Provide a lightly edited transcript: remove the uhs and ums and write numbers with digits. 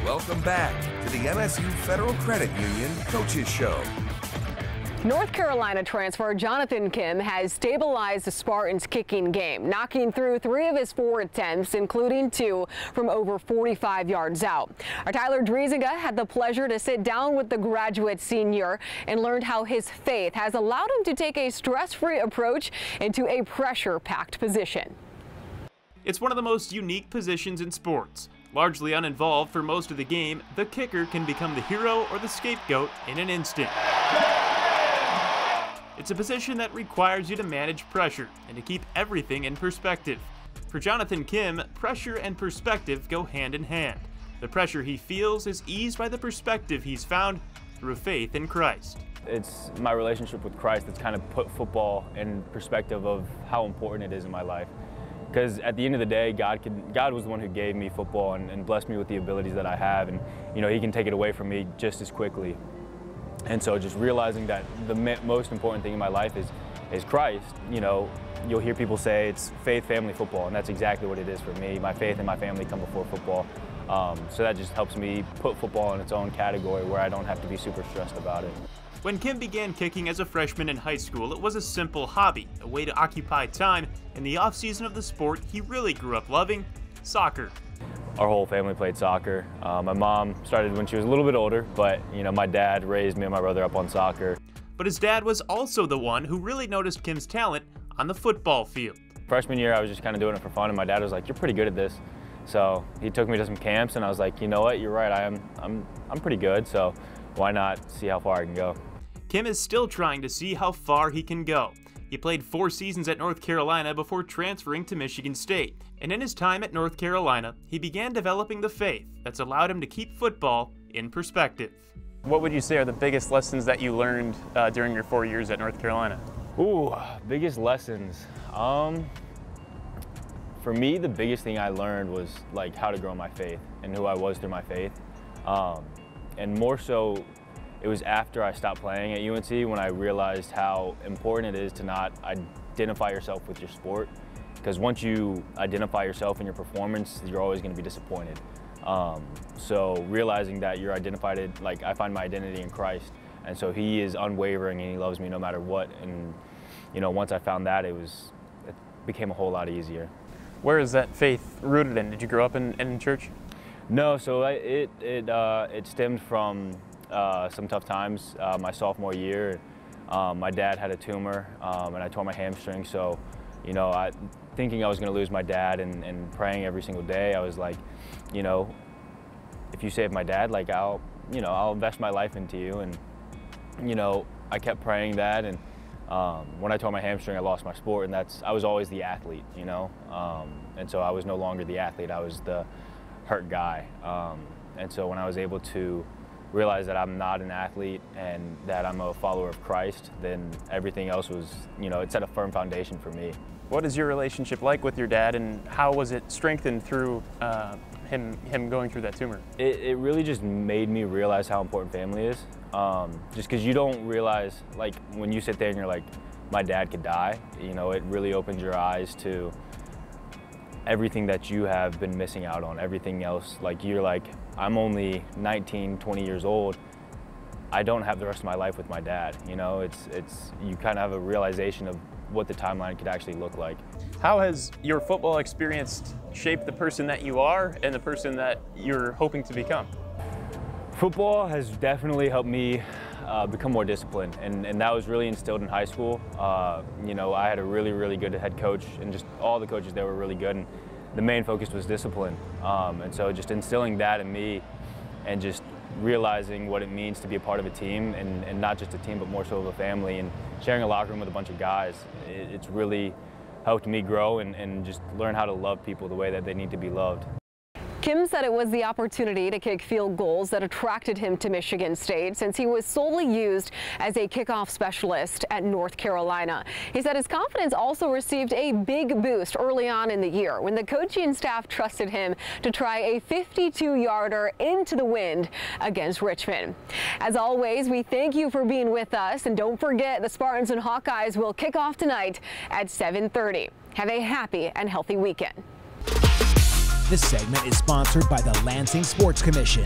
Welcome back to the MSU Federal Credit Union Coaches Show. North Carolina transfer Jonathan Kim has stabilized the Spartans' kicking game, knocking through 3 of his 4 attempts, including 2 from over 45 yards out. Our Tyler Driesinga had the pleasure to sit down with the graduate senior and learned how his faith has allowed him to take a stress-free approach into a pressure-packed position. It's one of the most unique positions in sports. Largely uninvolved for most of the game, the kicker can become the hero or the scapegoat in an instant. It's a position that requires you to manage pressure and to keep everything in perspective. For Jonathan Kim, pressure and perspective go hand in hand. The pressure he feels is eased by the perspective he's found through faith in Christ. It's my relationship with Christ that's kind of put football in perspective of how important it is in my life. Because at the end of the day, God was the one who gave me football and blessed me with the abilities that I have, and He can take it away from me just as quickly. And so just realizing that the most important thing in my life is Christ. You'll hear people say it's faith, family, football, and that's exactly what it is for me. My faith and my family come before football. So that just helps me put football in its own category where I don't have to be super stressed about it. When Kim began kicking as a freshman in high school, it was a simple hobby, a way to occupy time in the off-season of the sport he really grew up loving, soccer. Our whole family played soccer. My mom started when she was a little bit older, but my dad raised me and my brother up on soccer. But his dad was also the one who really noticed Kim's talent on the football field. Freshman year, I was just kind of doing it for fun, and my dad was like, "You're pretty good at this." So he took me to some camps, and I was like, "You know what? You're right. I'm pretty good. So why not see how far I can go?" Kim is still trying to see how far he can go. He played 4 seasons at North Carolina before transferring to Michigan State. And in his time at North Carolina, he began developing the faith that's allowed him to keep football in perspective. What would you say are the biggest lessons that you learned during your 4 years at North Carolina? Ooh, biggest lessons. For me, the biggest thing I learned was like how to grow my faith and who I was through my faith. And more so, it was after I stopped playing at UNC when I realized how important it is to not identify yourself with your sport. Because once you identify yourself in your performance, you're always going to be disappointed. So realizing that you're identified, like I find my identity in Christ, and so He is unwavering and He loves me no matter what. And once I found that, it became a whole lot easier. Where is that faith rooted in? Did you grow up in church? No, so it stemmed from some tough times. My sophomore year, my dad had a tumor, and I tore my hamstring. So, thinking I was going to lose my dad and praying every single day, I was like, if you save my dad, like I'll invest my life into you. And, I kept praying that. And when I tore my hamstring, I lost my sport, and I was always the athlete, and so I was no longer the athlete. I was the hurt guy. And so when I was able to realize that I'm not an athlete and that I'm a follower of Christ, then everything else was, it set a firm foundation for me. What is your relationship like with your dad, and how was it strengthened through him going through that tumor? It really just made me realize how important family is. Just because you don't realize, like when you sit there and you're like, my dad could die, it really opens your eyes to everything that you have been missing out on, everything else. Like you're like, I'm only 19, 20 years old. I don't have the rest of my life with my dad. You kind of have a realization of what the timeline could actually look like. How has your football experience shaped the person that you are and the person that you're hoping to become? Football has definitely helped me become more disciplined, and that was really instilled in high school. I had a really, really good head coach, and just all the coaches there were really good, and the main focus was discipline. And so just instilling that in me and just realizing what it means to be a part of a team, and not just a team, but more so of a family, and sharing a locker room with a bunch of guys, it's really helped me grow and just learn how to love people the way that they need to be loved. Kim said it was the opportunity to kick field goals that attracted him to Michigan State, since he was solely used as a kickoff specialist at North Carolina. He said his confidence also received a big boost early on in the year when the coaching staff trusted him to try a 52-yarder into the wind against Richmond. As always, we thank you for being with us, and don't forget the Spartans and Hawkeyes will kick off tonight at 7:30. Have a happy and healthy weekend. This segment is sponsored by the Lansing Sports Commission.